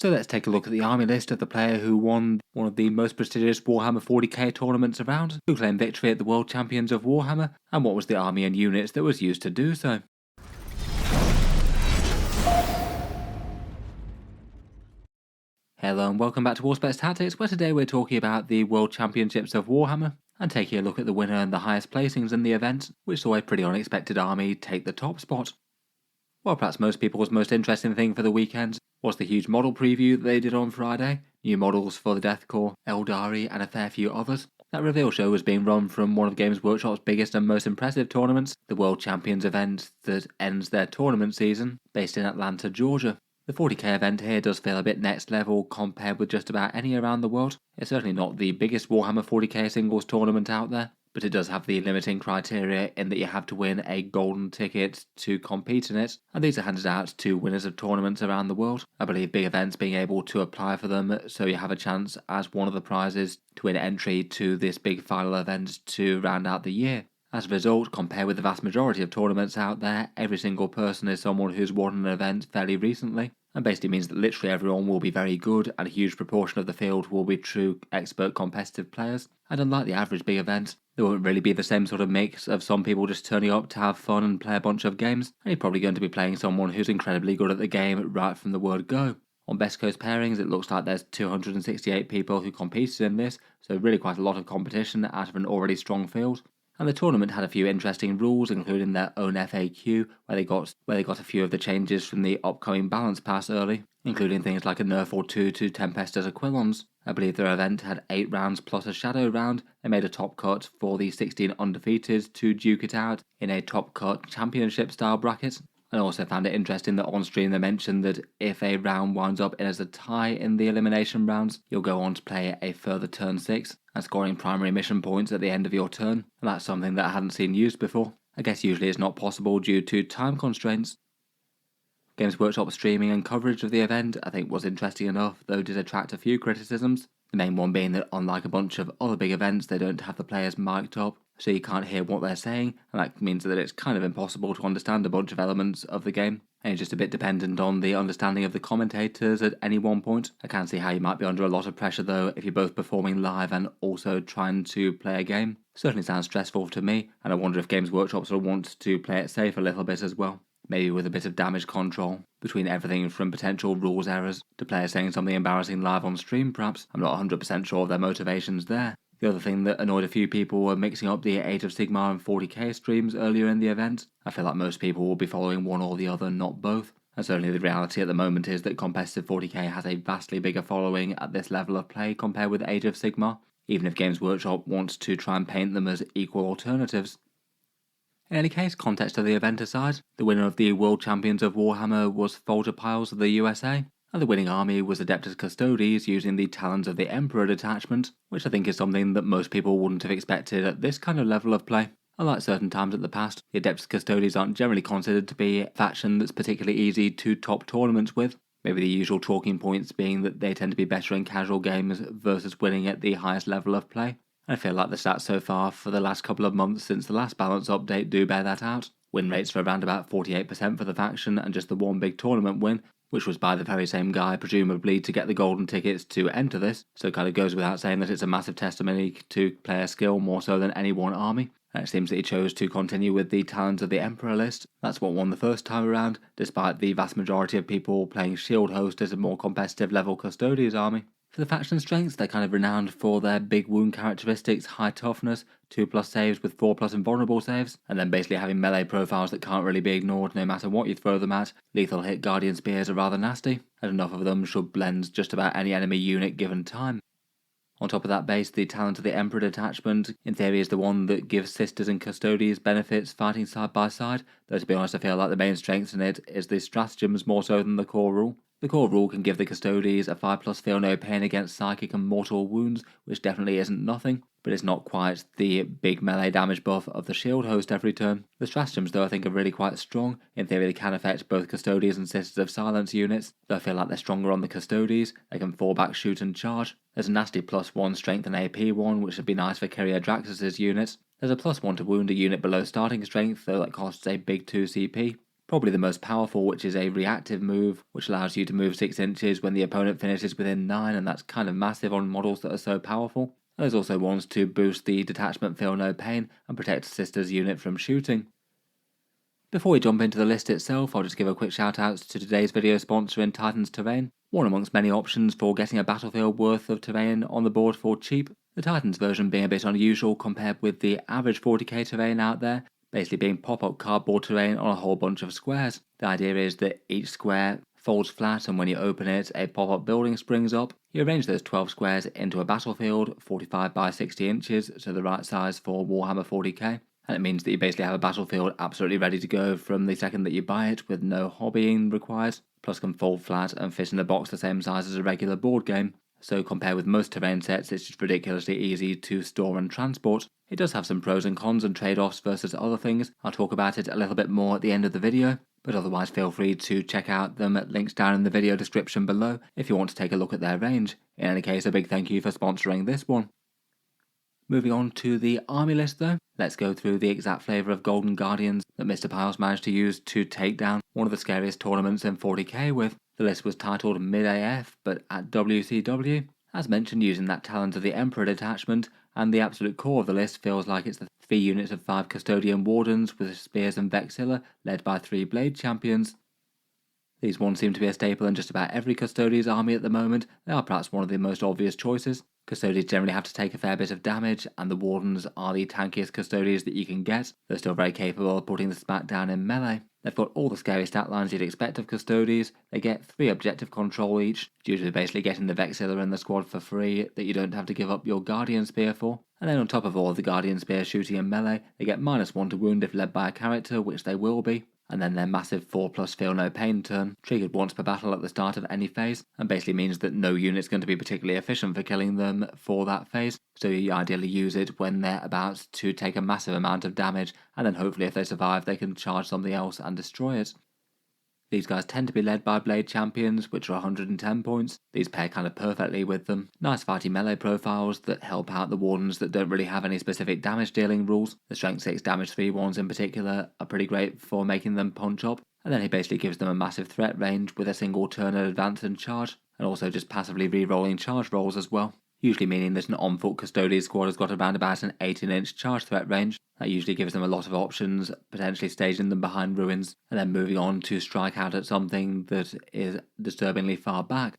So let's take a look at the army list of the player who won one of the most prestigious Warhammer 40k tournaments around, who claimed victory at the World Champions of Warhammer, and what was the army and units that was used to do so. Hello and welcome back to Auspex Tactics, where today we're talking about the World Championships of Warhammer, and taking a look at the winner and the highest placings in the event, which saw a pretty unexpected army take the top spot. Well, perhaps most people's most interesting thing for the weekend was the huge model preview that they did on Friday, new models for the Death Corps, Eldari and a fair few others. That reveal show was being run from one of Games Workshop's biggest and most impressive tournaments, the World Champions event that ends their tournament season, based in Atlanta, Georgia. The 40k event here does feel a bit next level compared with just about any around the world. It's certainly not the biggest Warhammer 40k singles tournament out there, but it does have the limiting criteria in that you have to win a golden ticket to compete in it, and these are handed out to winners of tournaments around the world. I believe big events being able to apply for them, so you have a chance as one of the prizes to win entry to this big final event to round out the year. As a result, compared with the vast majority of tournaments out there, every single person is someone who's won an event fairly recently, and basically means that literally everyone will be very good and a huge proportion of the field will be true expert competitive players. And unlike the average big event, there won't really be the same sort of mix of some people just turning up to have fun and play a bunch of games, and you're probably going to be playing someone who's incredibly good at the game right from the word go. On Best Coast Pairings, it looks like there's 268 people who competed in this, so really quite a lot of competition out of an already strong field. And the tournament had a few interesting rules, including their own FAQ, where they got a few of the changes from the upcoming balance pass early, including things like a nerf or two to Tempestus Aquilons. I believe their event had 8 rounds plus a shadow round. They made a top cut for the 16 undefeated to duke it out in a top cut championship style bracket. I also found it interesting that on stream they mentioned that if a round winds up as a tie in the elimination rounds, you'll go on to play a further turn 6 and scoring primary mission points at the end of your turn, and that's something that I hadn't seen used before. I guess usually it's not possible due to time constraints. Games Workshop streaming and coverage of the event I think was interesting enough, though did attract a few criticisms. The main one being that unlike a bunch of other big events, they don't have the players mic'd up, so you can't hear what they're saying, and that means that it's kind of impossible to understand a bunch of elements of the game, and you're just a bit dependent on the understanding of the commentators at any one point. I can see how you might be under a lot of pressure though if you're both performing live and also trying to play a game. Certainly sounds stressful to me, and I wonder if Games Workshop will want to play it safe a little bit as well. Maybe with a bit of damage control, between everything from potential rules errors to players saying something embarrassing live on stream perhaps. I'm not 100% sure of their motivations there. The other thing that annoyed a few people were mixing up the Age of Sigmar and 40k streams earlier in the event. I feel like most people will be following one or the other, not both. And certainly the reality at the moment is that competitive 40k has a vastly bigger following at this level of play compared with Age of Sigmar, even if Games Workshop wants to try and paint them as equal alternatives. In any case, context of the event aside, the winner of the World Champions of Warhammer was Folger Pyles of the USA, and the winning army was Adeptus Custodes using the Talons of the Emperor detachment, which I think is something that most people wouldn't have expected at this kind of level of play. Unlike certain times at the past, the Adeptus Custodes aren't generally considered to be a faction that's particularly easy to top tournaments with, maybe the usual talking points being that they tend to be better in casual games versus winning at the highest level of play. I feel like the stats so far for the last couple of months since the last balance update do bear that out. Win rates are around about 48% for the faction, and just the one big tournament win, which was by the very same guy presumably to get the golden tickets to enter this, so it kind of goes without saying that it's a massive testimony to player skill more so than any one army. And it seems that he chose to continue with the Talons of the Emperor list. That's what won the first time around, despite the vast majority of people playing Shield Host as a more competitive level Custodes army. For the faction strengths, they're kind of renowned for their big wound characteristics, high toughness, 2+ saves with 4+ invulnerable saves, and then basically having melee profiles that can't really be ignored no matter what you throw them at. Lethal hit Guardian Spears are rather nasty, and enough of them should blend just about any enemy unit given time. On top of that base, the Talent of the Emperor detachment, in theory, is the one that gives Sisters and Custodes benefits fighting side by side, though to be honest I feel like the main strength in it is the stratagems more so than the core rule. The core rule can give the Custodes a 5+ feel no pain against psychic and mortal wounds, which definitely isn't nothing, but it's not quite the big melee damage buff of the shield host every turn. The stratagems though I think are really quite strong. In theory they can affect both Custodes and Sisters of Silence units, though I feel like they're stronger on the Custodes. They can fall back, shoot and charge. There's a nasty +1 strength and AP one, which would be nice for Kyria Draxus' units. There's a +1 to wound a unit below starting strength, though that costs a big 2 CP. Probably the most powerful, which is a reactive move, which allows you to move 6 inches when the opponent finishes within 9, and that's kind of massive on models that are so powerful. And there's also ones to boost the detachment Feel No Pain and protect Sister's unit from shooting. Before we jump into the list itself, I'll just give a quick shout out to today's video sponsor in Titan's Terrain, one amongst many options for getting a battlefield worth of terrain on the board for cheap. The Titans version being a bit unusual compared with the average 40k terrain out there, basically being pop-up cardboard terrain on a whole bunch of squares. The idea is that each square folds flat, and when you open it, a pop-up building springs up. You arrange those 12 squares into a battlefield, 45 by 60 inches, so the right size for Warhammer 40k. And it means that you basically have a battlefield absolutely ready to go from the second that you buy it, with no hobbying required, plus can fold flat and fit in a box the same size as a regular board game. So compared with most terrain sets, it's just ridiculously easy to store and transport. It does have some pros and cons and trade-offs versus other things. I'll talk about it a little bit more at the end of the video, but otherwise feel free to check out them at links down in the video description below if you want to take a look at their range. In any case, a big thank you for sponsoring this one. Moving on to the army list though, let's go through the exact flavour of Golden Guardians that Mr. Pyles managed to use to take down one of the scariest tournaments in 40k with. The list was titled Mid-AF, but at WCW, as mentioned, using that Talons of the Emperor detachment, and the absolute core of the list feels like it's the 3 units of 5 Custodian Wardens with Spears and Vexilla, led by 3 Blade Champions. These ones seem to be a staple in just about every Custodes army at the moment. They are perhaps one of the most obvious choices. Custodes generally have to take a fair bit of damage, and the Wardens are the tankiest Custodes that you can get. They're still very capable of putting the smack down in melee. They've got all the scary stat lines you'd expect of Custodes. They get 3 objective control each, due to basically getting the Vexilla in the squad for free that you don't have to give up your Guardian Spear for. And then on top of all of the Guardian Spear shooting in melee, they get -1 to wound if led by a character, which they will be. And then their massive 4+ Feel No Pain turn, triggered once per battle at the start of any phase, and basically means that no unit's going to be particularly efficient for killing them for that phase, so you ideally use it when they're about to take a massive amount of damage, and then hopefully if they survive they can charge something else and destroy it. These guys tend to be led by Blade Champions, which are 110 points. These pair kind of perfectly with them. Nice fighty melee profiles that help out the Wardens that don't really have any specific damage dealing rules. The Strength 6 damage 3 ones in particular are pretty great for making them punch up. And then he basically gives them a massive threat range with a single turn of advance and charge, and also just passively re-rolling charge rolls as well. Usually meaning that an on-foot Custodes squad has got around about an 18-inch charge threat range. That usually gives them a lot of options, potentially staging them behind ruins, and then moving on to strike out at something that is disturbingly far back.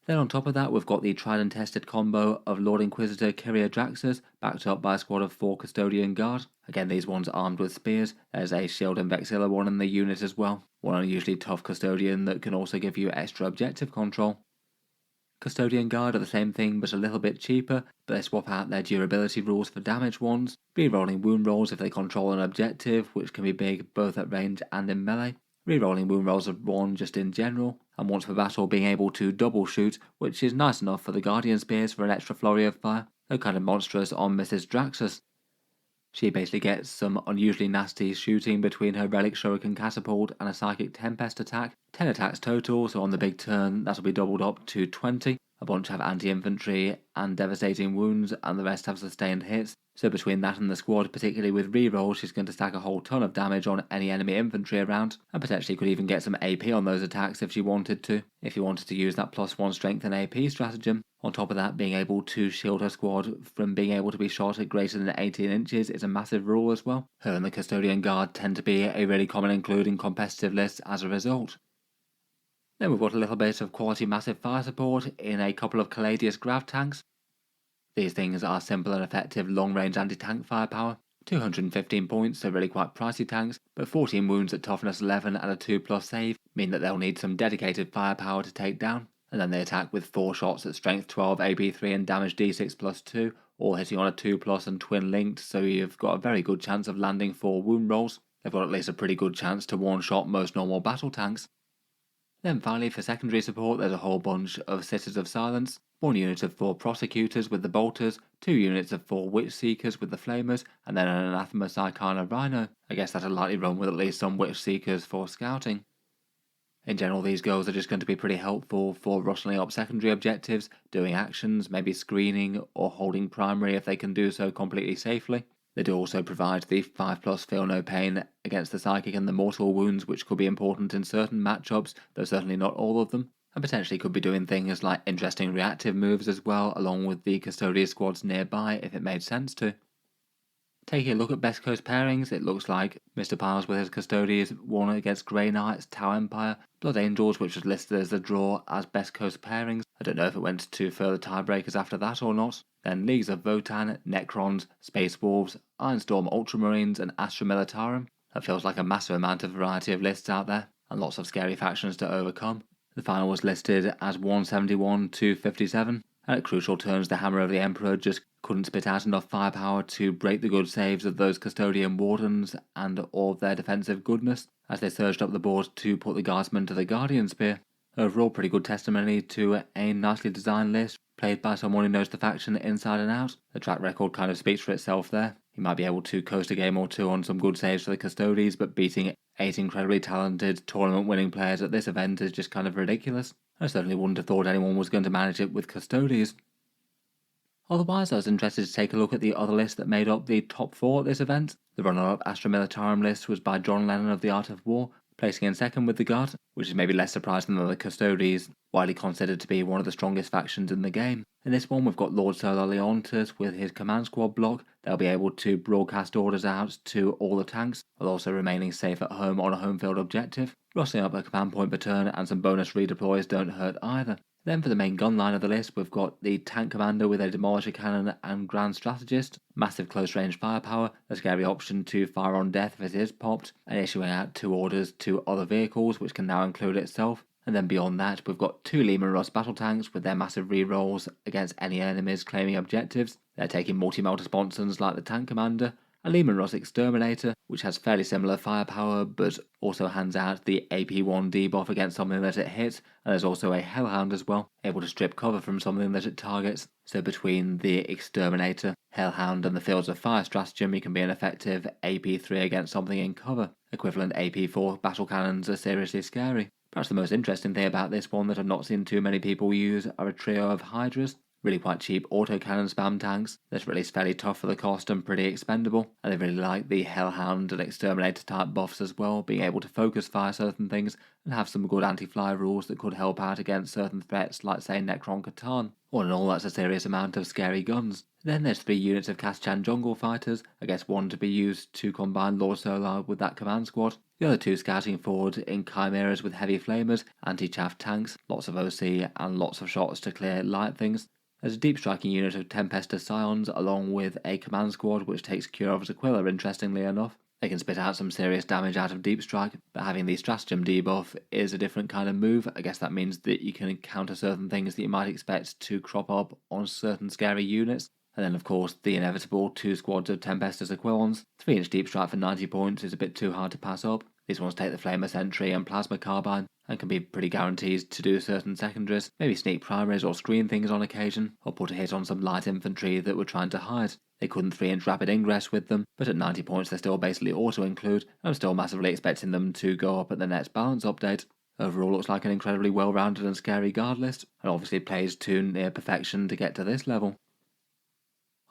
Then on top of that, we've got the tried and tested combo of Lord Inquisitor Kyria Draxus, backed up by a squad of 4 Custodian Guard. Again, these ones armed with spears. There's a shield and Vexilla one in the unit as well. One unusually tough Custodian that can also give you extra objective control. Custodian Guard are the same thing but a little bit cheaper, but they swap out their durability rules for damage ones, re-rolling wound rolls if they control an objective, which can be big both at range and in melee, re-rolling wound rolls of 1 just in general, and once per battle being able to double shoot, which is nice enough for the Guardian Spears for an extra flurry of fire, though kind of monstrous on Mrs. Draxus. She basically gets some unusually nasty shooting between her Relic Shuriken Catapult and a Psychic Tempest attack. 10 attacks total, so on the big turn that'll be doubled up to 20. A bunch have anti-infantry and devastating wounds, and the rest have sustained hits. So between that and the squad, particularly with rerolls, she's going to stack a whole ton of damage on any enemy infantry around, and potentially could even get some AP on those attacks if she wanted to, if you wanted to use that +1 strength and AP stratagem. On top of that, being able to shield her squad from being able to be shot at greater than 18 inches is a massive rule as well. Her and the Custodian Guard tend to be a really common include in competitive lists as a result. Then we've got a little bit of quality massive fire support in a couple of Caladius Grav tanks. These things are simple and effective long-range anti-tank firepower. 215 points, so really quite pricey tanks, but 14 wounds at toughness 11 and a 2+ save mean that they'll need some dedicated firepower to take down. And then they attack with 4 shots at strength 12, AP 3 and damage d6+2, all hitting on a 2+ and twin linked, so you've got a very good chance of landing 4 wound rolls. They've got at least a pretty good chance to one-shot most normal battle tanks. Then finally for secondary support there's a whole bunch of Sitters of Silence, 1 unit of 4 Prosecutors with the Bolters, 2 units of 4 Witch Seekers with the Flamers, and then an Anathema Psychana Rhino. I guess that'll likely run with at least some Witch Seekers for scouting. In general, these girls are just going to be pretty helpful for rustling up secondary objectives, doing actions, maybe screening or holding primary if they can do so completely safely. They do also provide the 5+ feel no pain against the psychic and the mortal wounds, which could be important in certain matchups, though certainly not all of them, and potentially could be doing things like interesting reactive moves as well, along with the Custodes squads nearby if it made sense to. Taking a look at Best Coast pairings, it looks like Mr. Pyles with his Custodes won against Grey Knights, Tau Empire, Blood Angels, which was listed as a draw as Best Coast pairings. I don't know if it went to further tiebreakers after that or not. Then Leagues of Votan, Necrons, Space Wolves, Ironstorm Ultramarines, and Astra Militarum. That feels like a massive amount of variety of lists out there, and lots of scary factions to overcome. The final was listed as 171 to 57. And at crucial turns, the Hammer of the Emperor just couldn't spit out enough firepower to break the good saves of those Custodian Wardens and all of their defensive goodness, as they surged up the board to put the Guardsman to the Guardian Spear. Overall, pretty good testimony to a nicely designed list, played by someone who knows the faction inside and out. The track record kind of speaks for itself there. He might be able to coast a game or two on some good saves for the Custodes, but beating 8 incredibly talented tournament-winning players at this event is just kind of ridiculous. I certainly wouldn't have thought anyone was going to manage it with Custodes. Otherwise, I was interested to take a look at the other list that made up the top 4 at this event. The runner-up Astra Militarum list was by John Lennon of the Art of War, placing in second with the Guard, which is maybe less surprising than the Custodes, widely considered to be one of the strongest factions in the game. In this one, we've got Lord Solar Leontus with his command squad block. They'll be able to broadcast orders out to all the tanks, while also remaining safe at home on a home field objective. Rustling up a command point per turn and some bonus redeploys don't hurt either. Then for the main gun line of the list, we've got the Tank Commander with a Demolisher Cannon and Grand Strategist, massive close range firepower, a scary option to fire on death if it is popped, and issuing out 2 orders to other vehicles, which can now include itself. And then beyond that, we've got 2 Lehman Russ battle tanks with their massive rerolls against any enemies claiming objectives. They're taking multi-melter sponsons like the Tank Commander, a Lehman Russ Exterminator, which has fairly similar firepower, but also hands out the AP1 debuff against something that it hits, and there's also a Hellhound as well, able to strip cover from something that it targets. So between the Exterminator, Hellhound, and the Fields of Fire stratagem, you can be an effective AP3 against something in cover. Equivalent AP4 battle cannons are seriously scary. Perhaps the most interesting thing about this one that I've not seen too many people use are a trio of Hydras. Really quite cheap autocannon spam tanks that's really fairly tough for the cost and pretty expendable, and they really like the Hellhound and Exterminator type buffs as well, being able to focus fire certain things and have some good anti-fly rules that could help out against certain threats like say Necron Catan. All in all, that's a serious amount of scary guns. Then there's 3 units of Kaschan Jungle Fighters, I guess one to be used to combine Lord Solar with that command squad. The other 2 scouting forward in Chimeras with heavy flamers, anti-chaff tanks, lots of OC and lots of shots to clear light things. There's a deep striking unit of Tempestor Scions along with a command squad which takes Cure of Aquila interestingly enough. They can spit out some serious damage out of deep strike, but having the stratagem debuff is a different kind of move. I guess that means that you can counter certain things that you might expect to crop up on certain scary units. And then of course the inevitable 2 squads of Tempestor's Aquilons. 3-inch deep strike for 90 points is a bit too hard to pass up. These ones take the Flamer Sentry and Plasma Carbine, and can be pretty guaranteed to do certain secondaries, maybe sneak primaries or screen things on occasion, or put a hit on some light infantry that were trying to hide. They couldn't 3-inch rapid ingress with them, but at 90 points they're still basically auto-include, and I'm still massively expecting them to go up at the next balance update. Overall looks like an incredibly well-rounded and scary guard list, and obviously plays to near perfection to get to this level.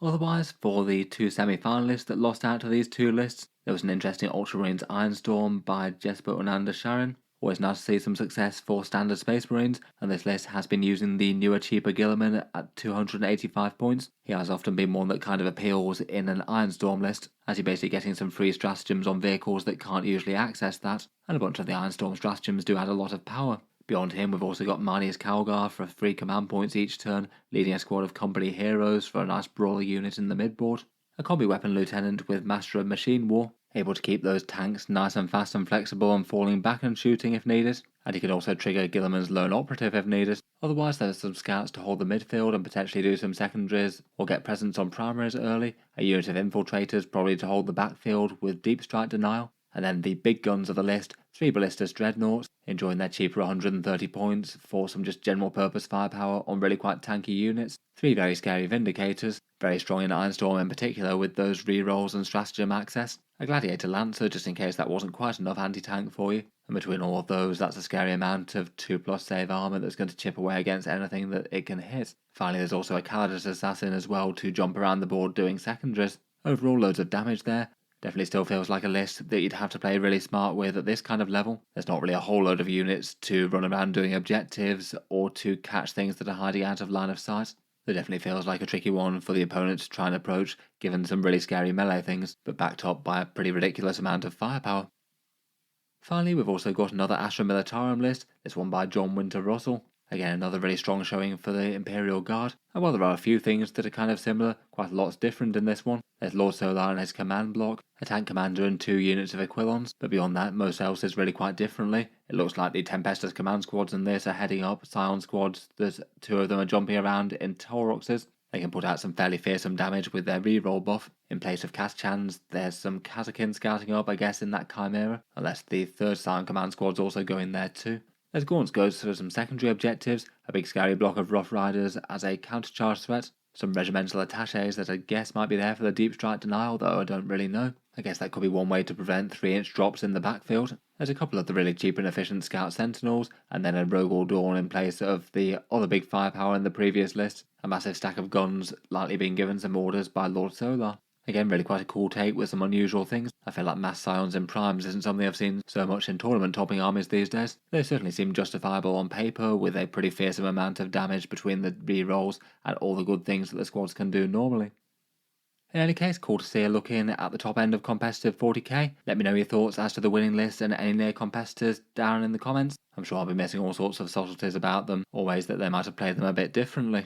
Otherwise, for the 2 semi-finalists that lost out to these 2 lists, there was an interesting Ultramarines Ironstorm by Jesper Unander Sharon. Always nice to see some success for standard Space Marines, and this list has been using the newer cheaper Guilliman at 285 points. He has often been one that kind of appeals in an Ironstorm list, as you're basically getting some free stratagems on vehicles that can't usually access that, and a bunch of the Ironstorm stratagems do add a lot of power. Beyond him, we've also got Marnius Calgar for 3 command points each turn, leading a squad of company heroes for a nice brawler unit in the midboard. A combi weapon lieutenant with Master of Machine War, able to keep those tanks nice and fast and flexible and falling back and shooting if needed, and he can also trigger Guilliman's Lone Operative if needed. Otherwise there's some scouts to hold the midfield and potentially do some secondaries or get presence on primaries early, a unit of infiltrators probably to hold the backfield with deep strike denial, and then the big guns of the list, 3 Ballistas Dreadnoughts, enjoying their cheaper 130 points for some just general purpose firepower on really quite tanky units, 3 very scary Vindicators, very strong in Ironstorm in particular with those rerolls and stratagem access, a Gladiator Lancer just in case that wasn't quite enough anti-tank for you, and between all of those that's a scary amount of 2+ save armour that's going to chip away against anything that it can hit. Finally there's also a Calidus Assassin as well to jump around the board doing secondaries. Overall, loads of damage there. Definitely still feels like a list that you'd have to play really smart with at this kind of level. There's not really a whole load of units to run around doing objectives or to catch things that are hiding out of line of sight. It definitely feels like a tricky one for the opponent to try and approach, given some really scary melee things, but backed up by a pretty ridiculous amount of firepower. Finally, we've also got another Astra Militarum list, this one by John Winter Russell. Again, another really strong showing for the Imperial Guard. And while there are a few things that are kind of similar, quite a lot's different in this one. There's Lord Solar and his command block, a tank commander and 2 units of Aquilons, but beyond that, most else is really quite differently. It looks like the Tempestus command squads in this are heading up Scion squads, that 2 of them are jumping around in Tauroxes. They can put out some fairly fearsome damage with their reroll buff. In place of Kaschans, there's some Kazakin scouting up, I guess, in that Chimera, unless the 3rd Scion command squad's also going there too. As Gaunt's goes for some secondary objectives, a big scary block of Rough Riders as a countercharge threat, some regimental attaches that I guess might be there for the deep strike denial, though I don't really know. I guess that could be one way to prevent 3-inch drops in the backfield. There's a couple of the really cheap and efficient Scout Sentinels, and then a Rogol Dawn in place of the other big firepower in the previous list, a massive stack of guns likely being given some orders by Lord Solar. Again, really quite a cool take with some unusual things. I feel like mass Scions and Primes isn't something I've seen so much in tournament topping armies these days. They certainly seem justifiable on paper, with a pretty fearsome amount of damage between the rerolls and all the good things that the squads can do normally. In any case, cool to see a look in at the top end of competitive 40k. Let me know your thoughts as to the winning list and any near competitors down in the comments. I'm sure I'll be missing all sorts of subtleties about them, or ways that they might have played them a bit differently.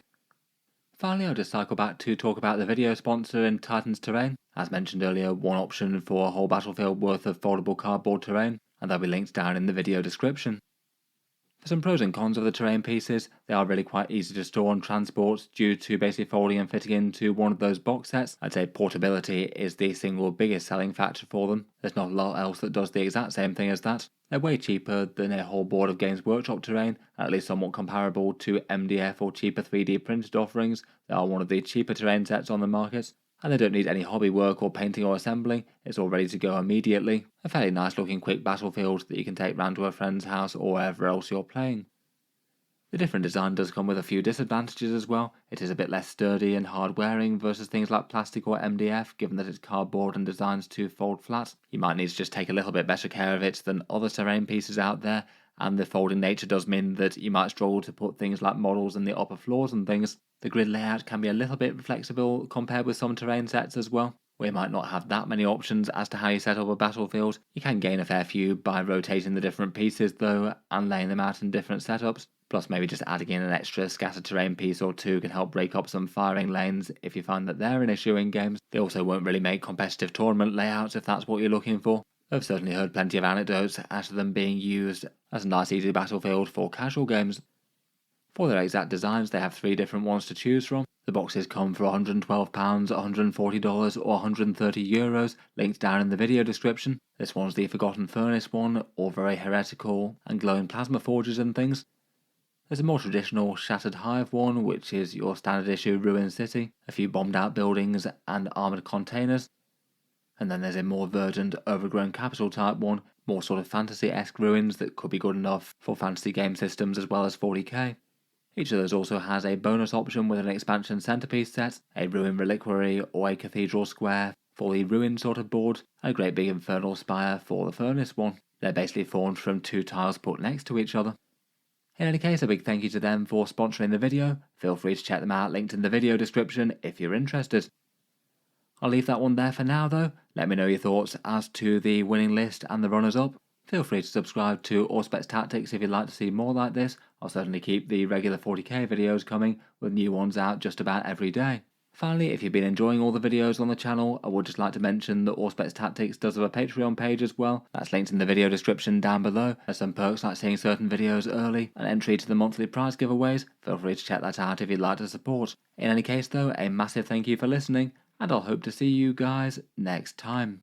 Finally, I'll just cycle back to talk about the video sponsor in Titan's Terrain. As mentioned earlier, one option for a whole battlefield worth of foldable cardboard terrain, and they'll be linked down in the video description. For some pros and cons of the terrain pieces, they are really quite easy to store and transport due to basically folding and fitting into one of those box sets. I'd say portability is the single biggest selling factor for them. There's not a lot else that does the exact same thing as that. They're way cheaper than a whole board of Games Workshop terrain, at least somewhat comparable to MDF or cheaper 3D printed offerings. They are one of the cheaper terrain sets on the market, and they don't need any hobby work or painting or assembling. It's all ready to go immediately. A fairly nice looking quick battlefield that you can take round to a friend's house or wherever else you're playing. The different design does come with a few disadvantages as well. It is a bit less sturdy and hard wearing versus things like plastic or MDF, given that it's cardboard and designed to fold flat. You might need to just take a little bit better care of it than other terrain pieces out there, and the folding nature does mean that you might struggle to put things like models in the upper floors and things. The grid layout can be a little bit flexible compared with some terrain sets as well, where you might not have that many options as to how you set up a battlefield. You can gain a fair few by rotating the different pieces though, and laying them out in different setups. Plus maybe just adding in an extra scattered terrain piece or 2 can help break up some firing lanes if you find that they're an issue in games. They also won't really make competitive tournament layouts if that's what you're looking for. I've certainly heard plenty of anecdotes as to them being used as a nice easy battlefield for casual games. For their exact designs, they have 3 different ones to choose from. The boxes come for £112, $140 or €130, linked down in the video description. This one's the Forgotten Furnace one, all very heretical and glowing plasma forges and things. There's a more traditional Shattered Hive one, which is your standard issue Ruined City, a few bombed out buildings and armoured containers. And then there's a more verdant, overgrown capital type one, more sort of fantasy-esque ruins that could be good enough for fantasy game systems as well as 40k. Each of those also has a bonus option with an expansion centerpiece set, a ruin reliquary or a cathedral square for the ruin sort of board, and a great big infernal spire for the furnace one. They're basically formed from 2 tiles put next to each other. In any case, a big thank you to them for sponsoring the video. Feel free to check them out, linked in the video description if you're interested. I'll leave that one there for now though. Let me know your thoughts as to the winning list and the runners-up. Feel free to subscribe to Auspex Tactics if you'd like to see more like this. I'll certainly keep the regular 40k videos coming, with new ones out just about every day. Finally, if you've been enjoying all the videos on the channel, I would just like to mention that Auspex Tactics does have a Patreon page as well. That's linked in the video description down below. There's some perks like seeing certain videos early and entry to the monthly prize giveaways. Feel free to check that out if you'd like to support. In any case though, a massive thank you for listening, and I'll hope to see you guys next time.